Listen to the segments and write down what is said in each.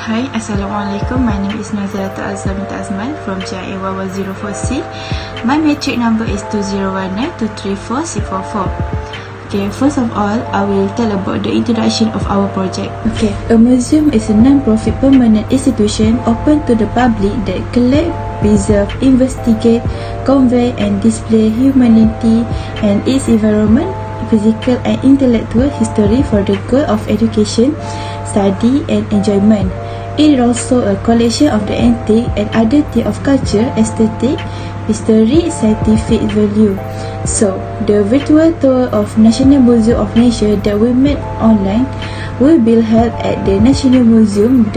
Hi, Assalamualaikum. My name is Nazirata Azamita Azman from JIA110 My matric number is 2019234644. Okay, first of all, I will tell about the introduction of our project. Okay, a museum is a non-profit permanent institution open to the public that collect, preserve, investigate, convey and display humanity and its environment, physical and intellectual history for the goal of education, study and enjoyment. It is also a collection of the antique and other things of culture, aesthetic, history, scientific value. So, the virtual tour of National Museum of Malaysia that we made online will be held at the National Museum.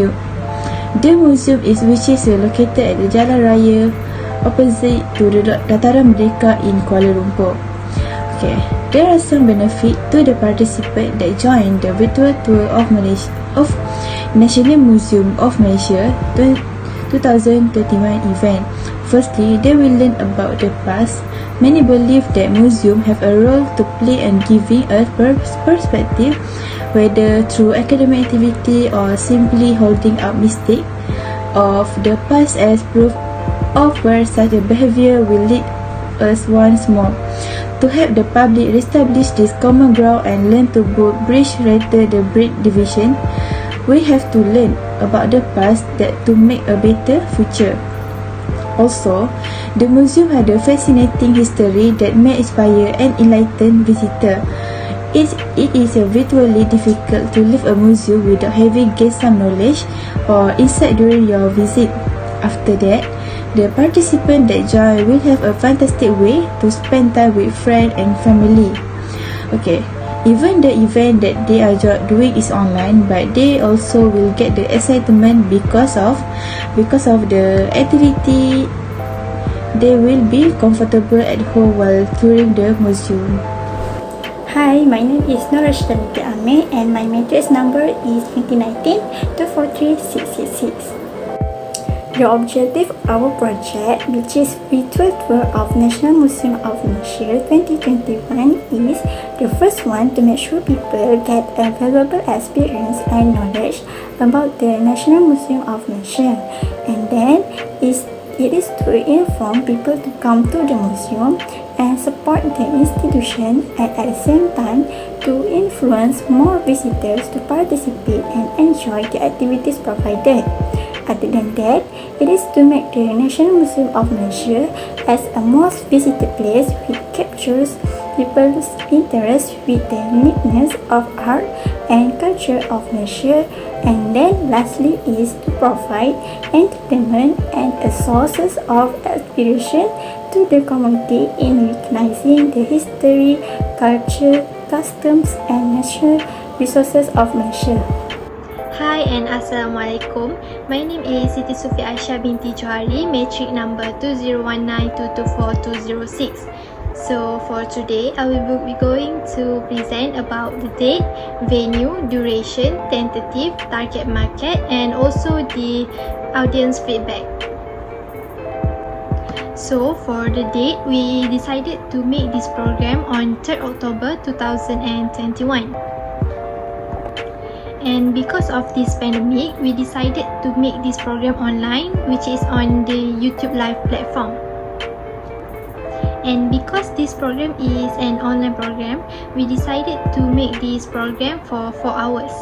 The museum which is located at the Jalan Raya opposite to the Dataran Merdeka in Kuala Lumpur. Okay, there are some benefits to the participant that join the virtual tour of Malaysia of National Museum of Malaysia 2021 event. Firstly, they will learn about the past. Many believe that museums have a role to play in giving a perspective, whether through academic activity or simply holding up mistakes of the past as proof of where such a behavior will lead us once more. To help the public establish this common ground and learn to bridge rather the breed division, we have to learn about the past that to make a better future. Also, the museum had a fascinating history that may inspire and enlighten visitors. It is virtually difficult to leave a museum without having gained some knowledge or insight during your visit. After that, the participants that join will have a fantastic way to spend time with friends and family. Okay, even the event that they are doing is online, but they also will get the excitement because of the activity. They will be comfortable at home while touring the museum. Hi, my name is Norashida Ame and my matrix number is 2019-243666. The objective of our project, which is virtual tour of National Museum of Malaysia 2021, is the first one to make sure people get a valuable experience and knowledge about the National Museum of Malaysia, and then it is to inform people to come to the museum and support the institution, and at the same time to influence more visitors to participate and enjoy the activities provided. Other than that, it is to make the National Museum of Malaysia as a most visited place which captures people's interest with the uniqueness of art and culture of Malaysia, and then lastly is to provide entertainment and a sources of inspiration to the community in recognizing the history, culture, customs and natural resources of Malaysia. Hi and Assalamualaikum. My name is Siti Sufi Aisyah binti Johari, matric number 2019224206. So for today, I will be going to present about the date, venue, duration, tentative, target market and also the audience feedback. So for the date, we decided to make this program on 3rd October 2021. And because of this pandemic, we decided to make this program online, which is on the YouTube Live platform. And because this program is an online program, we decided to make this program for 4 hours.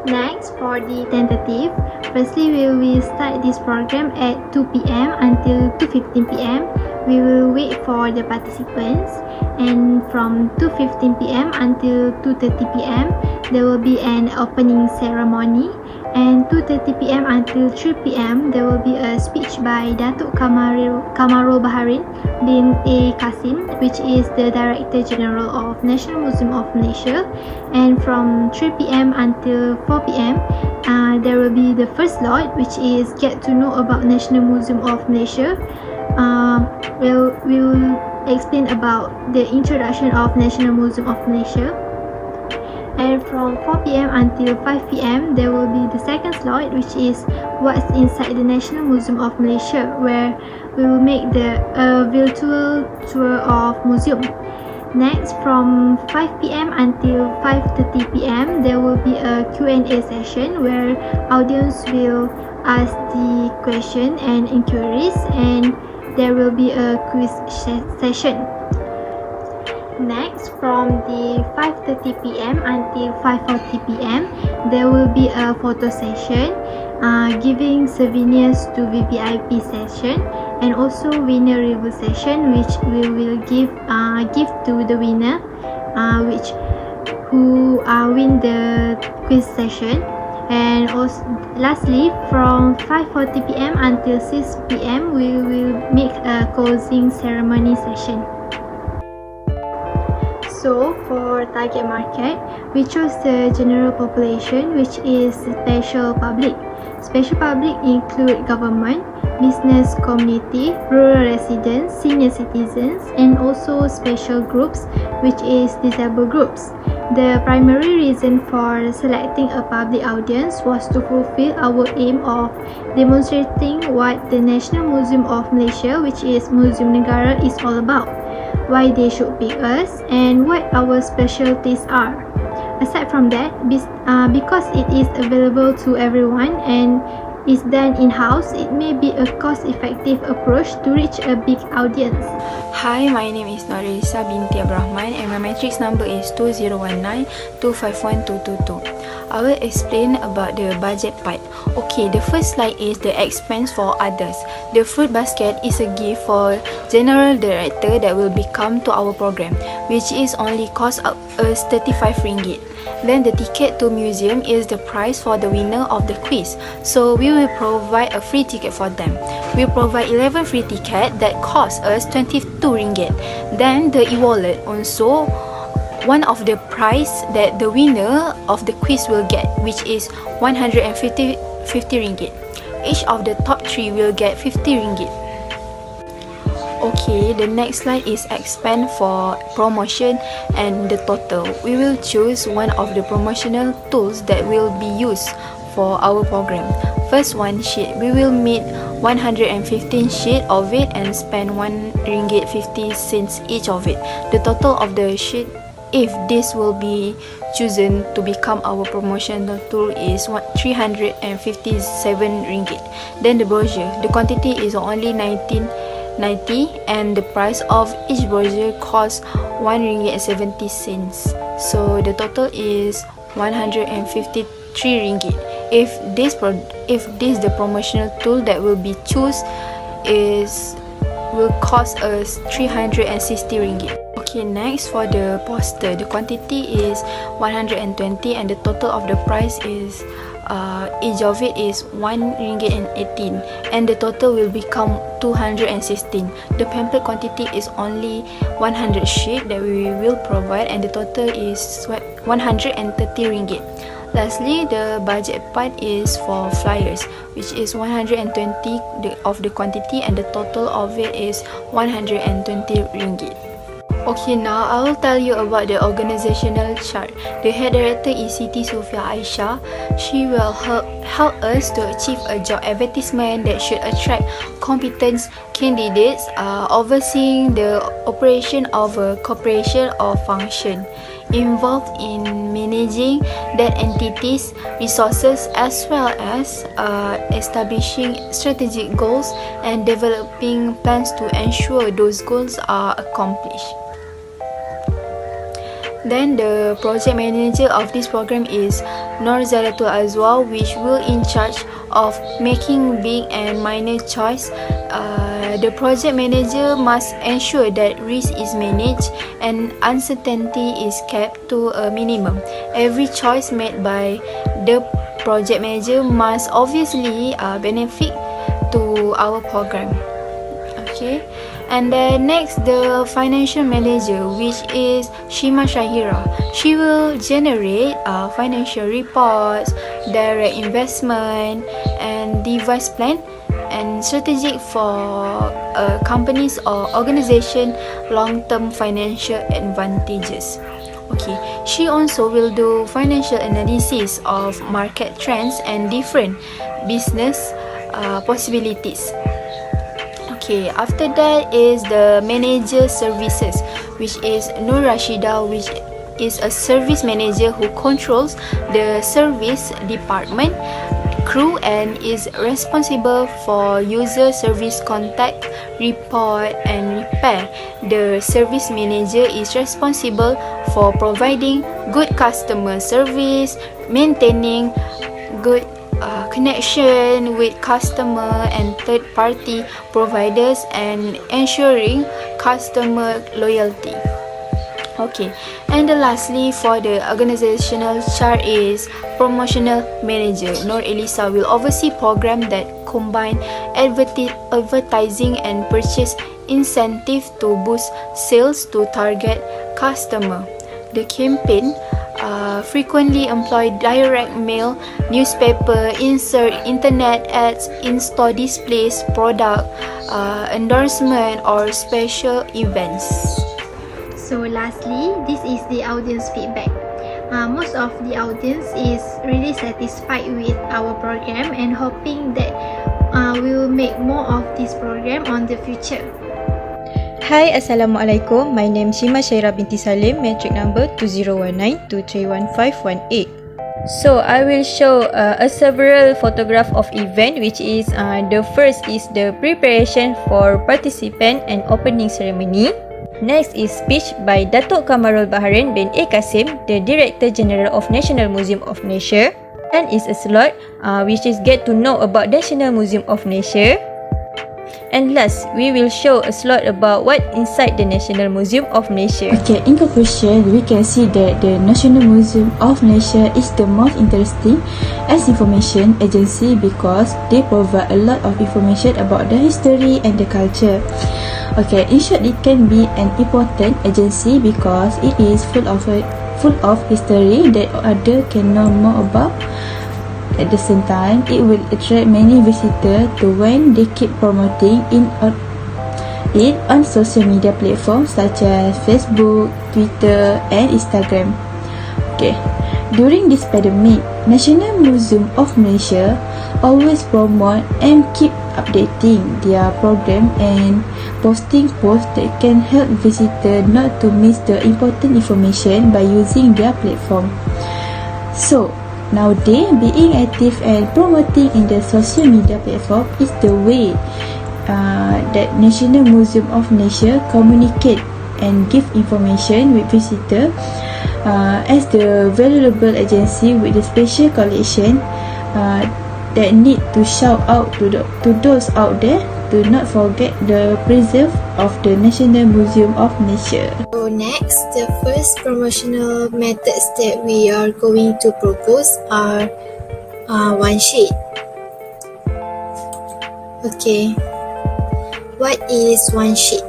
Next, for the tentative, firstly we will start this program at 2 p.m. until 2:15 p.m. We will wait for the participants, and from 2:15 p.m. until 2:30 p.m. there will be an opening ceremony, and 2:30 p.m. until 3 p.m. there will be a speech by Datuk Kamarul Baharin bin A. Kasim, which is the Director General of National Museum of Malaysia, and from 3 p.m. until 4 p.m. There will be the first slot, which is get to know about National Museum of Malaysia. We will explain about the introduction of National Museum of Malaysia. And from 4 p.m. until 5 p.m. there will be the second slot, which is what's inside the National Museum of Malaysia, where we will make the virtual tour of museum. Next, from 5 p.m. until 5:30 p.m., there will be a Q&A session where audience will ask the question and inquiries, and there will be a quiz session. Next, from the 5:30 p.m. until 5:40 p.m., there will be a photo session, giving souvenirs to VVIP session, and also winner review session, which we will give to the winner, who win the quiz session. And also, lastly, from 5:40 p.m. until 6 p.m., we will make a closing ceremony session. So, for target market, we chose the general population, which is special public. Special public include government, business community, rural residents, senior citizens, and also special groups, which is disabled groups. The primary reason for selecting a public audience was to fulfill our aim of demonstrating what the National Museum of Malaysia, which is Museum Negara, is all about, why they should pick us, and what our specialties are. Aside from that, because it is available to everyone and is done in-house, it may be a cost-effective approach to reach a big audience. Hi, my name is Norisa binti Abrahman and my matrix number is 2019251222. I will explain about the budget part. Okay, the first slide is the expense for others. The fruit basket is a gift for general director that will become to our program, which is only cost us 35 ringgit. Then the ticket to museum is the prize for the winner of the quiz. So we will provide a free ticket for them. We provide 11 free ticket that cost us 22 ringgit. Then the e-wallet also one of the prize that the winner of the quiz will get, which is 150 ringgit. Each of the top 3 will get 50 ringgit. Okay, the next slide is expense for promotion and the total. We will choose one of the promotional tools that will be used for our program. First one, sheet. We will make 115 sheet of it and spend 1 ringgit 50 cents each of it. The total of the sheet, if this will be chosen to become our promotional tool, is 357 ringgit. Then the brochure, the quantity is only 19.90 and the price of each brochure costs 1 ringgit 70 cents. So the total is 153 ringgit. If this the promotional tool that will be will cost us 360 ringgit. Okay, next for the poster, the quantity is 120 and the total of the price is each of it is 1 ringgit and 18 and the total will become 216. The pamphlet quantity is only 100 sheet that we will provide and the total is 130 ringgit. Lastly, the budget part is for flyers, which is 120 of the quantity and the total of it is 120 ringgit. Okay, now I will tell you about the organizational chart. The head director is Siti Sofia Aisyah. She will help us to achieve a job advertisement that should attract competent candidates, overseeing the operation of a corporation or function, involved in managing that entity's resources as well as establishing strategic goals and developing plans to ensure those goals are accomplished. Then the project manager of this program is Nur Zalatul Azwa, which will in charge of making big and minor choice. The project manager must ensure that risk is managed and uncertainty is kept to a minimum. Every choice made by the project manager must obviously benefit to our program. Okay. And then next, the financial manager, which is Shima Shahira. She will generate financial reports, direct investment, and device plan and strategic for companies or organization long-term financial advantages. Okay, she also will do financial analysis of market trends and different business possibilities. Okay, after that is the manager services, which is Nur Rashida, which is a service manager who controls the service department crew and is responsible for user service contact, report and repair. The service manager is responsible for providing good customer service, maintaining good connection with customer and third party providers and ensuring customer loyalty. Okay, and lastly for the organizational chart is promotional manager. Nur Elisa will oversee program that combine advertising and purchase incentive to boost sales to target customer. The campaign frequently employ direct mail, newspaper, insert, internet ads, in-store displays, product endorsement or special events. So lastly, this is the audience feedback. Most of the audience is really satisfied with our program and hoping that we will make more of this program on the future. Hi, Assalamualaikum. My name is Shima Syairah binti Salim, metric number 2019231518. So I will show a several photograph of event, which is the first is the preparation for participant and opening ceremony. Next is speech by Datuk Kamarul Baharin bin A. Kasim, the Director General of National Museum of Malaysia. And is a slot which is get to know about National Museum of Malaysia. And last, we will show a slot about what inside the National Museum of Malaysia. Okay, in conclusion, we can see that the National Museum of Malaysia is the most interesting as information agency because they provide a lot of information about the history and the culture. Okay, in short, it can be an important agency because it is full of history that other can know more about. At the same time, it will attract many visitors to when they keep promoting it on social media platforms such as Facebook, Twitter and Instagram. Okay, during this pandemic, National Museum of Malaysia always promote and keep updating their program and posting posts that can help visitors not to miss the important information by using their platform. So, nowadays, being active and promoting in the social media platform is the way that National Museum of Malaysia communicate and give information with visitors as the valuable agency with the special collection that need to shout out to those out there to not forget the preserve of the National Museum of Malaysia. So next, the first promotional methods that we are going to propose are one sheet. Okay, what is one sheet?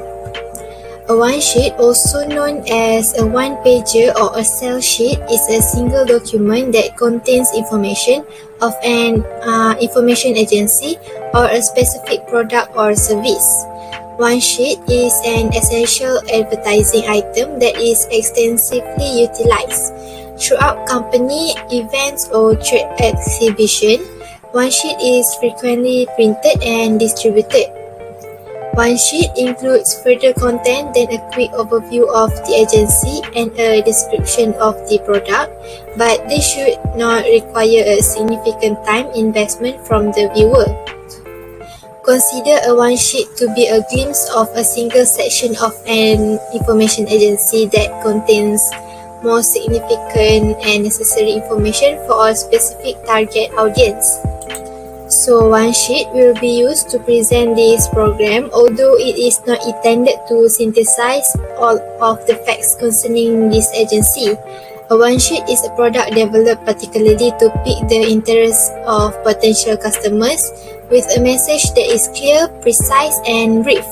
A one sheet, also known as a one-pager or a sell sheet, is a single document that contains information of an information agency or a specific product or service. One sheet is an essential advertising item that is extensively utilized throughout company events or trade exhibition. One sheet is frequently printed and distributed. One sheet includes further content than a quick overview of the agency and a description of the product, but this should not require a significant time investment from the viewer. Consider a one sheet to be a glimpse of a single section of an information agency that contains more significant and necessary information for a specific target audience. So one sheet will be used to present this program, although it is not intended to synthesize all of the facts concerning this agency. A one sheet is a product developed particularly to pique the interest of potential customers with a message that is clear, precise and brief.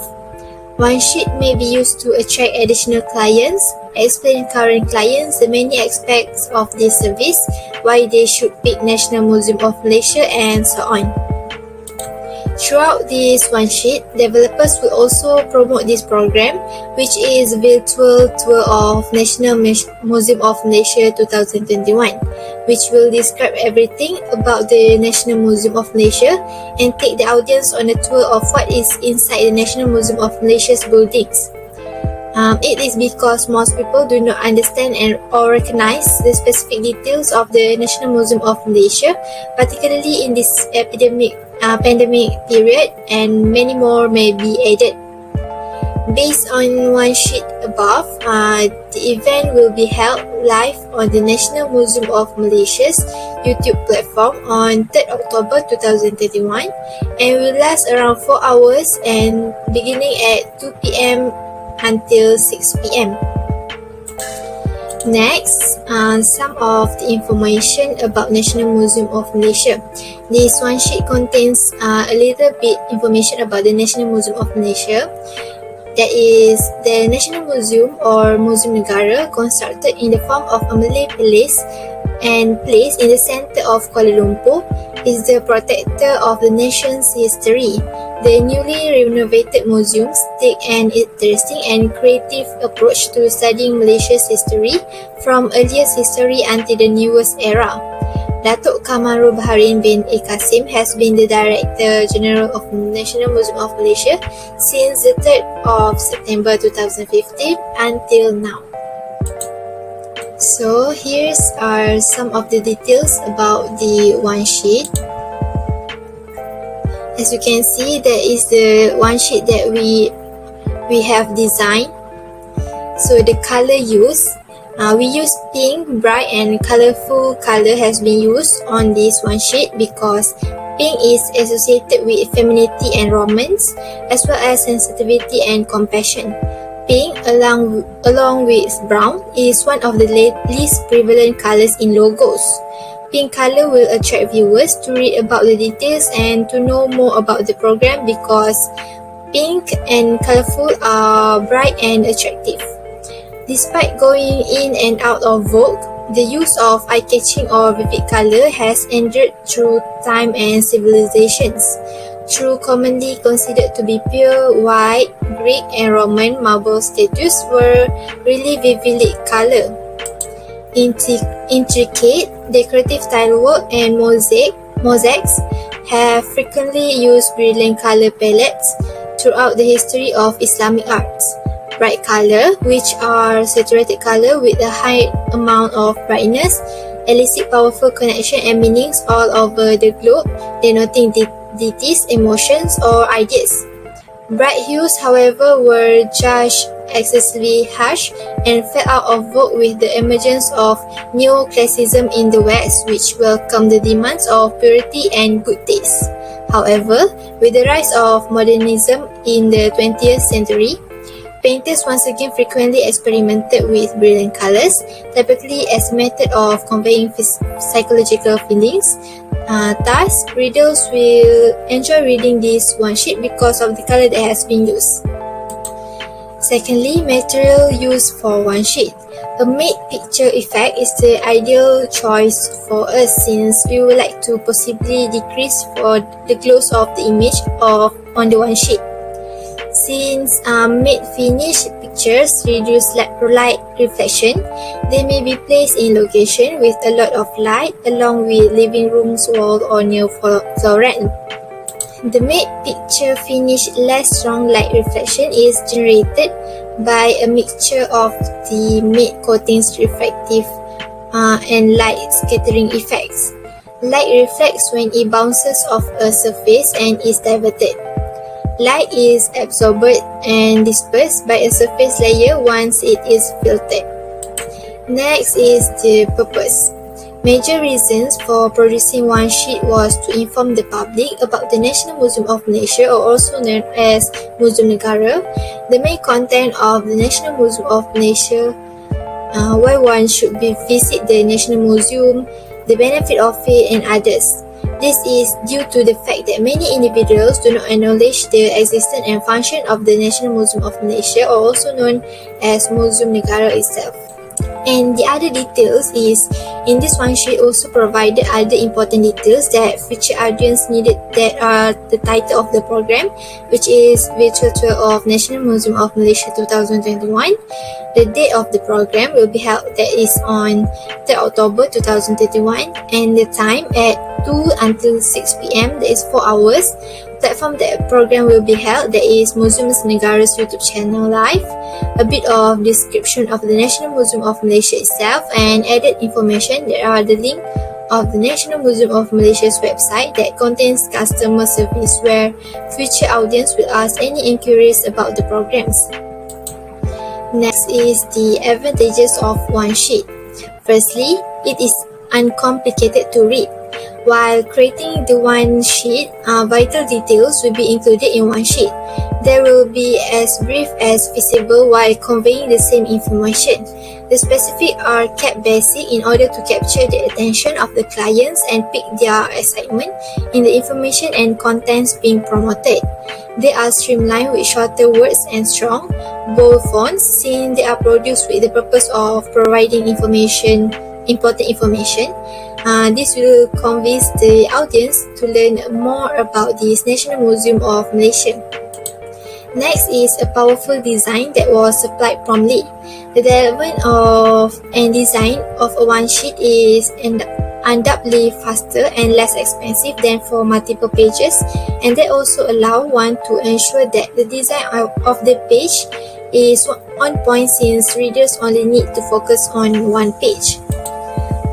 One sheet may be used to attract additional clients, explain current clients the many aspects of this service, why they should pick National Museum of Malaysia and so on. Throughout this one sheet, developers will also promote this program, which is virtual tour of National Museum of Malaysia 2021, which will describe everything about the National Museum of Malaysia and take the audience on a tour of what is inside the National Museum of Malaysia's buildings. It is because most people do not understand or recognize the specific details of the National Museum of Malaysia, particularly in this pandemic period, and many more may be added. Based on one sheet above, the event will be held live on the National Museum of Malaysia's YouTube platform on 3rd October 2021 and will last around 4 hours and beginning at 2 p.m. until 6 p.m. Next, some of the information about National Museum of Malaysia. This one sheet contains a little bit information about the National Museum of Malaysia. That is, the National Museum or Museum Negara, constructed in the form of a Malay palace and placed in the centre of Kuala Lumpur, is the protector of the nation's history. The newly renovated museums take an interesting and creative approach to studying Malaysia's history from earliest history until the newest era. Datuk Kamarul Baharin bin A. Kasim has been the Director General of National Museum of Malaysia since the 3rd of September 2015 until now. So here's are some of the details about the one sheet. As you can see, that is the one sheet that we have designed. So the color used, we use pink, bright and colorful color has been used on this one sheet because pink is associated with femininity and romance, as well as sensitivity and compassion. Pink, along with brown, is one of the least prevalent colors in logos. Pink color will attract viewers to read about the details and to know more about the program because pink and colorful are bright and attractive. Despite going in and out of vogue, the use of eye-catching or vivid color has endured through time and civilizations. Through commonly considered to be pure white, Greek and Roman marble statues were really vivid color. Intricate decorative tilework and mosaics have frequently used brilliant color palettes throughout the history of Islamic arts. Bright color, which are saturated color with a high amount of brightness, elicit powerful connection and meanings all over the globe, denoting deities, emotions, or ideas. Bright hues, however, were judged excessively harsh and fell out of vogue with the emergence of neoclassicism in the West, which welcomed the demands of purity and good taste. However, with the rise of modernism in the 20th century, painters once again frequently experimented with brilliant colors, typically as a method of conveying psychological feelings. Thus, readers will enjoy reading this one sheet because of the color that has been used. Secondly, material used for one sheet. A matte picture effect is the ideal choice for us since we would like to possibly decrease for the gloss of the image on the one sheet. Since matte finish pictures reduce light reflection, they may be placed in location with a lot of light along with living rooms wall or near floorant. The matte picture finish less strong light reflection is generated by a mixture of the matte coating's refractive and light scattering effects. Light reflects when it bounces off a surface and is diverted. Light is absorbed and dispersed by a surface layer once it is filtered. Next is the purpose. Major reasons for producing one sheet was to inform the public about the National Museum of Malaysia, or also known as Museum Negara, the main content of the National Museum of Malaysia, why one should visit the National Museum, the benefit of it and others. This is due to the fact that many individuals do not acknowledge the existence and function of the National Museum of Malaysia, or also known as Museum Negara itself. And the other details is, in this one sheet also provided other important details that future audience needed, that are the title of the program, which is Virtual Tour of National Museum of Malaysia 2021. The date of the program will be held, that is on 3rd October 2021, and the time at 2 until 6 p.m, that is 4 hours. Platform that program will be held, that is Museum Negara's YouTube channel live, a bit of description of the National Museum of Malaysia itself, and added information that are the link of the National Museum of Malaysia's website that contains customer service where future audience will ask any inquiries about the programs. Next is the advantages of one sheet. Firstly, it is uncomplicated to read. While creating the one sheet, vital details will be included in one sheet. They will be as brief as feasible while conveying the same information. The specifics are kept basic in order to capture the attention of the clients and pique their excitement in the information and contents being promoted. They are streamlined with shorter words and strong, bold fonts, since they are produced with the purpose of providing important information. This will convince the audience to learn more about this National Museum of Malaysia. Next is a powerful design that was supplied promptly. The development of and design of a one sheet is undoubtedly faster and less expensive than for multiple pages, and that also allow one to ensure that the design of the page is on point, since readers only need to focus on one page.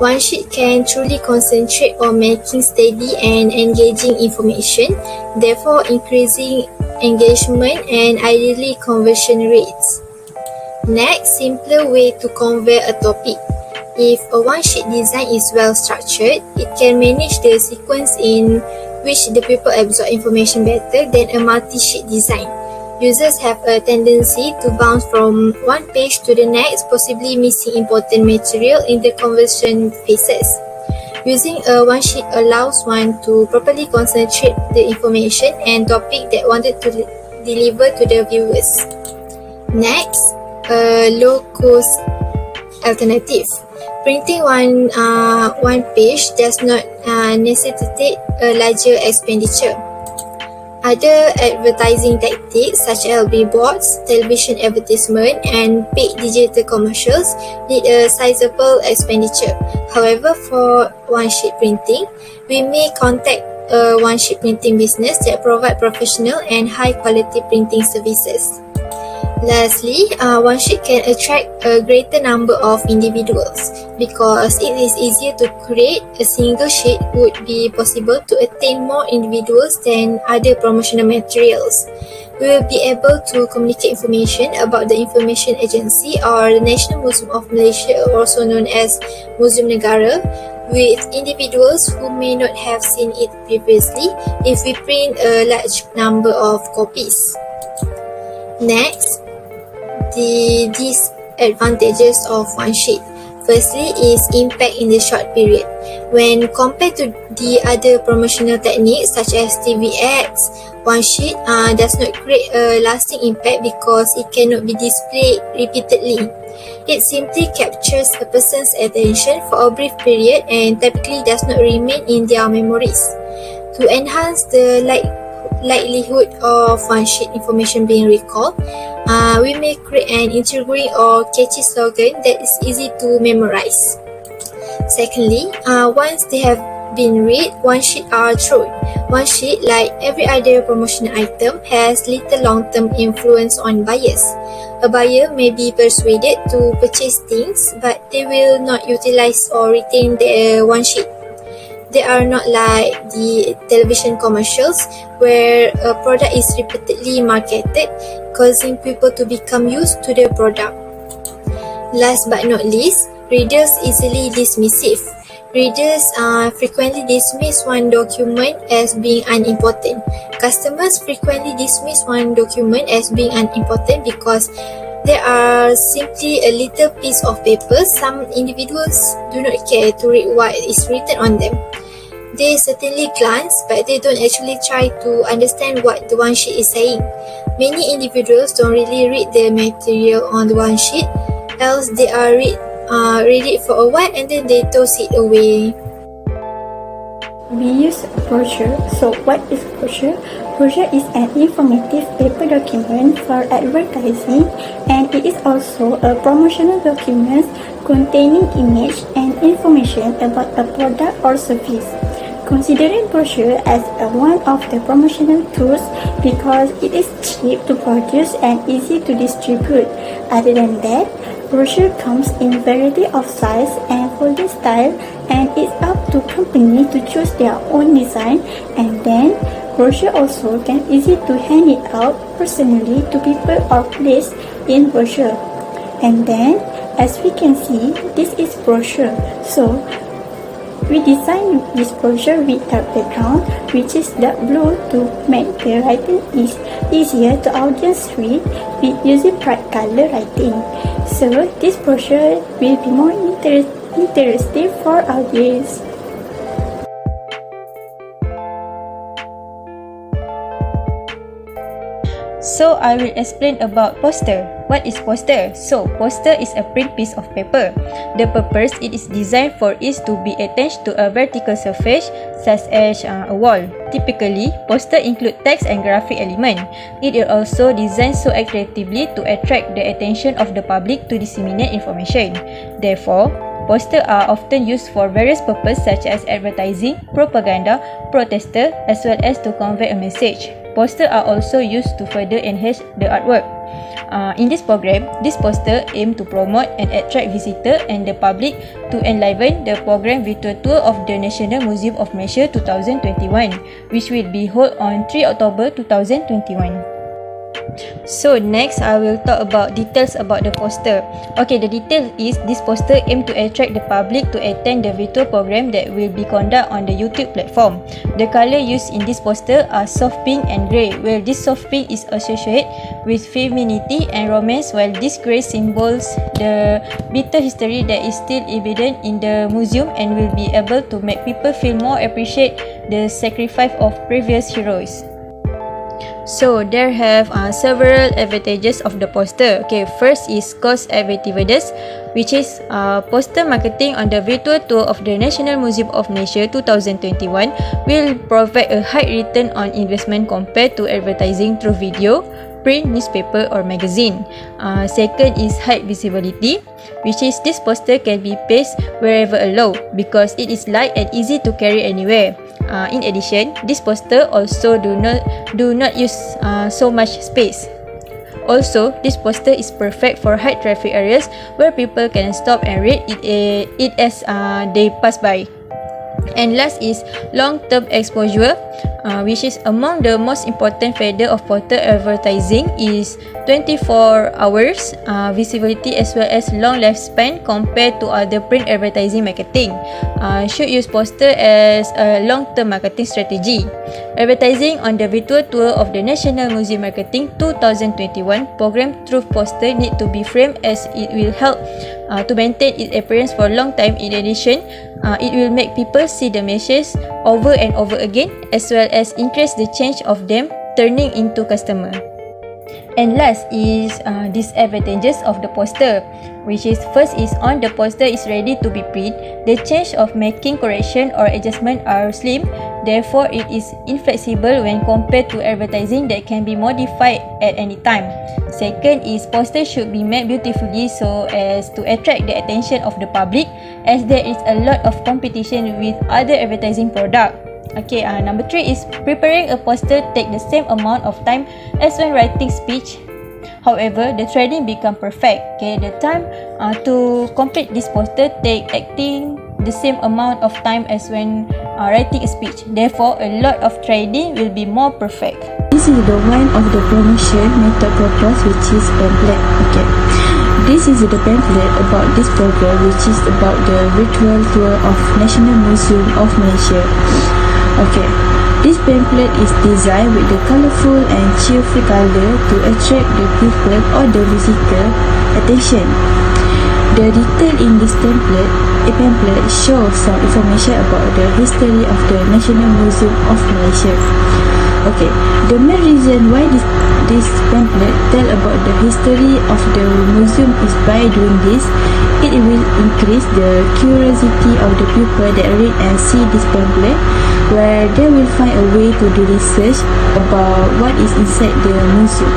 One sheet can truly concentrate on making steady and engaging information, therefore increasing engagement and ideally conversion rates. Next, simpler way to convey a topic. If a one-sheet design is well structured, it can manage the sequence in which the people absorb information better than a multi-sheet design. Users have a tendency to bounce from one page to the next, possibly missing important material in the conversion phases. Using a one sheet allows one to properly concentrate the information and topic that wanted to deliver to the viewers. Next, a low-cost alternative. Printing one page does not necessitate a larger expenditure. Other advertising tactics such as billboards, television advertisement, and paid digital commercials need a sizable expenditure. However, for one-sheet printing, we may contact a one-sheet printing business that provide professional and high-quality printing services. Lastly, one sheet can attract a greater number of individuals. Because it is easier to create, a single sheet would be possible to attain more individuals than other promotional materials. We will be able to communicate information about the information agency or the National Museum of Malaysia, also known as Museum Negara, with individuals who may not have seen it previously if we print a large number of copies. Next, the disadvantages of one sheet. Firstly is impact in the short period. When compared to the other promotional techniques such as TV ads, one sheet does not create a lasting impact because it cannot be displayed repeatedly. It simply captures a person's attention for a brief period and typically does not remain in their memories. To enhance the likelihood of one sheet information being recalled, we may create an intriguing or catchy slogan that is easy to memorize. Secondly, once they have been read, one sheet are thrown. One sheet, like every other promotional item, has little long-term influence on buyers. A buyer may be persuaded to purchase things, but they will not utilize or retain their one sheet. They are not like the television commercials where a product is repeatedly marketed, causing people to become used to the product. Last but not least, readers easily dismissive. Readers frequently dismiss one document as being unimportant. Customers frequently dismiss one document as being unimportant because they are simply a little piece of paper. Some individuals do not care to read what is written on them. They certainly glance, but they don't actually try to understand what the one sheet is saying. Many individuals don't really read the material on the one sheet, else they are read read it for a while and then they toss it away. We use brochure. So what is brochure? Brochure is an informative paper document for advertising, and it is also a promotional document containing image and information about a product or service. Considering brochure as one of the promotional tools because it is cheap to produce and easy to distribute. Other than that, brochure comes in variety of size and folding style, and it's up to company to choose their own design, and then brochure also can easy to hand it out personally to people or place in brochure. And then as we can see, this is brochure. So we design this brochure with a background which is dark blue to make the writing easier to audience read with using bright color writing. So this brochure will be more interesting for audience. So I will explain about poster. What is poster? So poster is a print piece of paper. The purpose it is designed for is to be attached to a vertical surface such as a wall. Typically, poster include text and graphic element. It is also designed so attractively to attract the attention of the public to disseminate information. Therefore, posters are often used for various purposes such as advertising, propaganda, protester, as well as to convey a message. Posters are also used to further enhance the artwork. In this program, this poster aim to promote and attract visitors and the public to enliven the program virtual tour of the National Museum of Malaysia 2021, which will be held on 3 October 2021. So next, I will talk about details about the poster. Okay, the detail is this poster aim to attract the public to attend the virtual program that will be conducted on the YouTube platform. The color used in this poster are soft pink and grey, where this soft pink is associated with femininity and romance, while this grey symbols the bitter history that is still evident in the museum and will be able to make people feel more appreciate the sacrifice of previous heroes. So there have several advantages of the poster. Okay, first is cost effectiveness, which is poster marketing on the virtual tour of the National Museum of Malaysia 2021 will provide a high return on investment compared to advertising through video, print, newspaper or magazine. Second is high visibility, which is this poster can be placed wherever allowed because it is light and easy to carry anywhere. In addition, this poster also do not use so much space. Also, this poster is perfect for high traffic areas where people can stop and read it as they pass by. And last is long-term exposure, which is among the most important factor of poster advertising is 24 hours visibility as well as long lifespan compared to other print advertising marketing. Should use poster as a long-term marketing strategy. Advertising on the virtual tour of the National Museum Marketing 2021 program through poster need to be framed as it will help to maintain its appearance for a long time. In addition, it will make people see the message over and over again as well as increase the change of them turning into customer. And last is disadvantages of the poster, which is first is on the poster is ready to be print. The change of making correction or adjustment are slim, therefore it is inflexible when compared to advertising that can be modified at any time. Second is poster should be made beautifully so as to attract the attention of the public, as there is a lot of competition with other advertising product. Okay, number 3 is preparing a poster take the same amount of time as when writing speech. However, the training become perfect. Okay, the time to complete this poster take acting the same amount of time as when writing a speech. Therefore, a lot of training will be more perfect. This is the one of the promotion method proposed, which is pamphlet. Okay, this is the pamphlet about this program, which is about the virtual tour of National Museum of Malaysia. Okay, this pamphlet is designed with the colorful and cheerful color to attract the people or the visitor attention. The detail in this pamphlet shows some information about the history of the National Museum of Malaysia. Okay, the main reason why this pamphlet tell about the history of the museum is by doing this It will increase the curiosity of the people that read and see this pamphlet, where they will find a way to do research about what is inside the museum.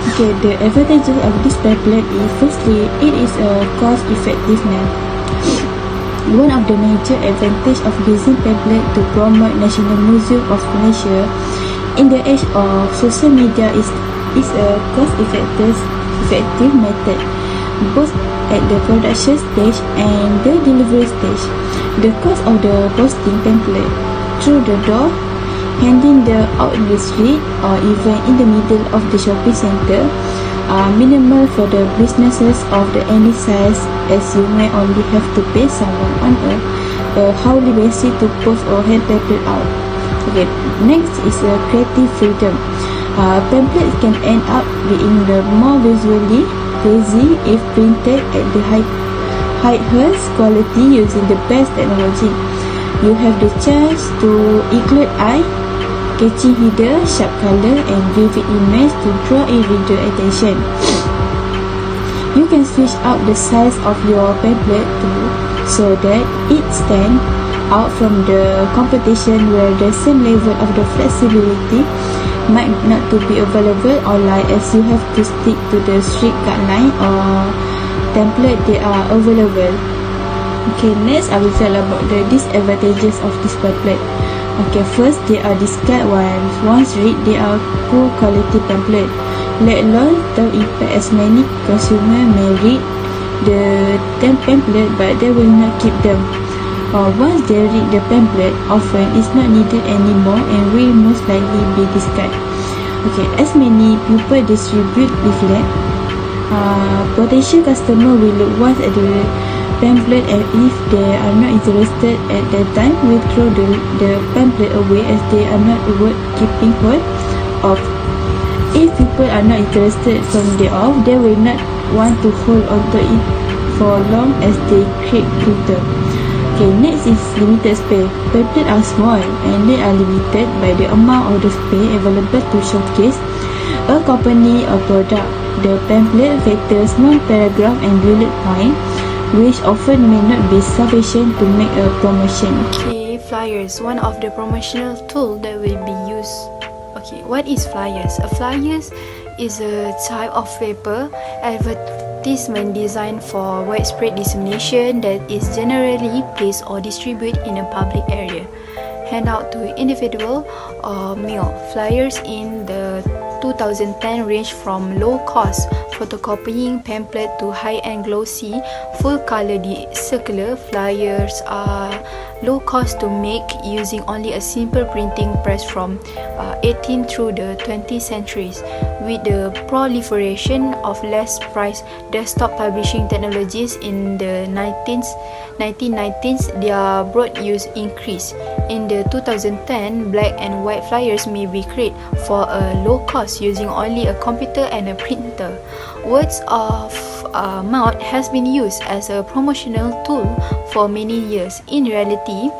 Okay, the advantages of this pamphlet is, firstly, it is a cost effectiveness. One of the major advantages of using pamphlet to promote National Museum of Malaysia in the age of social media is a cost-effective method, both at the production stage and the delivery stage. The cost of the posting pamphlet through the door, handing the out in the street, or even in the middle of the shopping center are minimal for the businesses of the any size, as you may only have to pay someone on a hourly basis to post or hand pamphlet out. Okay, next is a creative freedom. Pamphlets can end up being the more visually pleasing if printed at the highest quality using the best technology. You have the chance to include catchy header, sharp color, and vivid image to draw in reader attention. You can switch out the size of your pamphlet too, so that it stands out from the competition, where the same level of the flexibility might not to be available online, as you have to stick to the strict guideline or template they are available. Okay, next I will tell about the disadvantages of this pamphlet. Okay, first, they are discarded once read. They are poor quality pamphlet, let alone the impact, as many consumers may read the pamphlet but they will not keep them. Once they read the pamphlet, often it's not needed anymore and will most likely be discarded. Okay, as many people distribute leaflet, potential customer will look once at the pamphlet, and if they are not interested at that time, will throw the pamphlet away, as they are not worth keeping hold of. If people are not interested from the off, they will not want to hold on to it for long, as they create glitter. Okay, next is limited space. Pamphlets are small and they are limited by the amount of the space available to showcase a company or product. The pamphlet features long paragraph and bullet point, which often may not be sufficient to make a promotion. Okay, flyers, one of the promotional tool that will be used. Okay, what is flyers? A flyers is a type of paper advertisement designed for widespread dissemination that is generally placed or distributed in a public area. Hand out to individual or mail. Flyers in the 2010 range from low-cost photocopying pamphlet to high-end glossy, full-color circular flyers are low cost to make, using only a simple printing press from 18th through the 20th centuries. With the proliferation of less priced desktop publishing technologies in the 1990s, their broad use increased. In the 2010, black and white flyers may be created for a low cost using only a computer and a printer. Words of mouth has been used as a promotional tool for many years. In reality,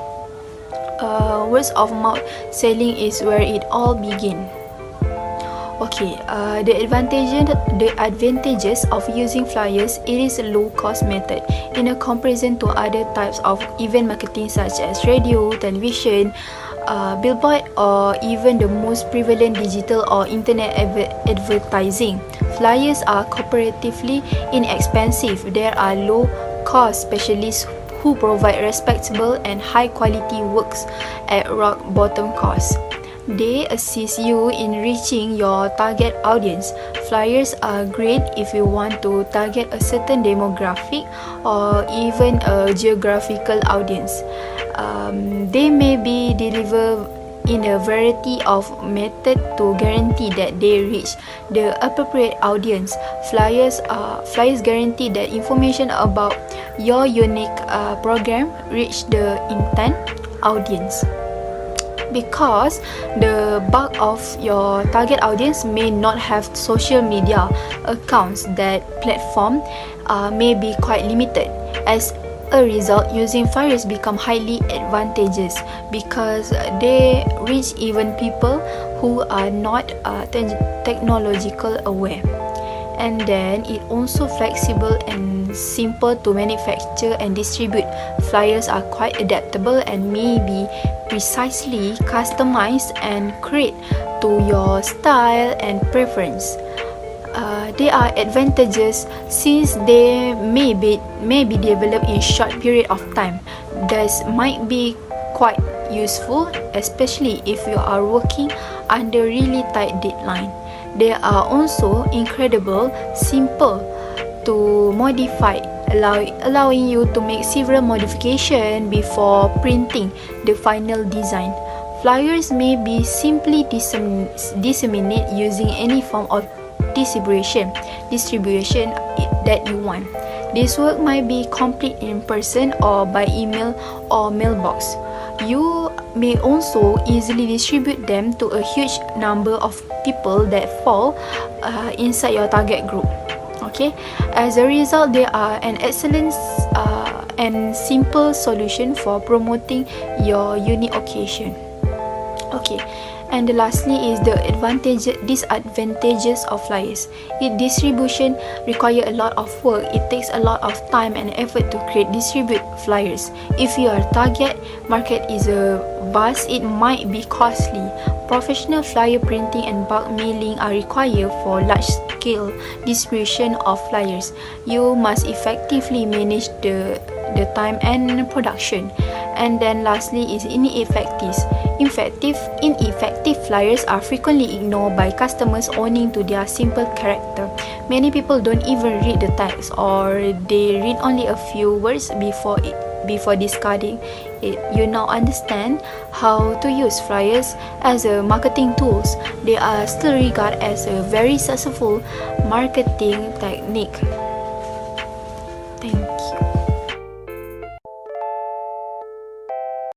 words of mouth selling is where it all began. Okay, the advantages of using flyers: it is a low cost method in a comparison to other types of event marketing such as radio, television, billboard, or even the most prevalent digital or internet advertising. Flyers are comparatively inexpensive. There are low cost specialists who provide respectable and high quality works at rock bottom cost. They assist you in reaching your target audience. Flyers are great if you want to target a certain demographic or even a geographical audience. They may be delivered in a variety of methods to guarantee that they reach the appropriate audience. Flyers guarantee that information about your unique program reach the intent audience. Because the bulk of your target audience may not have social media accounts, that platform may be quite limited. As a result, using flyers become highly advantageous because they reach even people who are not technological aware. and then it also flexible and simple to manufacture and distribute. Flyers are quite adaptable and may be precisely customized and create to your style and preference. They are advantageous since they may be developed in short period of time. Thus might be quite useful, especially if you are working under really tight deadline. They are also incredible simple to modify, allowing you to make several modifications before printing the final design. Flyers may be simply disseminated using any form of distribution that you want. This work might be complete in person or by email or mailbox. You may also easily distribute them to a huge number of people that fall inside your target group. Okay, as a result, they are an excellent and simple solution for promoting your unique occasion. Okay, and lastly is the disadvantages of flyers. Its distribution require a lot of work. It takes a lot of time and effort to distribute flyers. If your target market is vast, it might be costly. Professional flyer printing and bulk mailing are required for large-scale distribution of flyers. You must effectively manage the time and production. And then lastly is ineffective flyers are frequently ignored by customers owing to their simple character. Many people don't even read the text, or they read only a few words before discarding it. You now understand how to use flyers as a marketing tools. They are still regarded as a very successful marketing technique.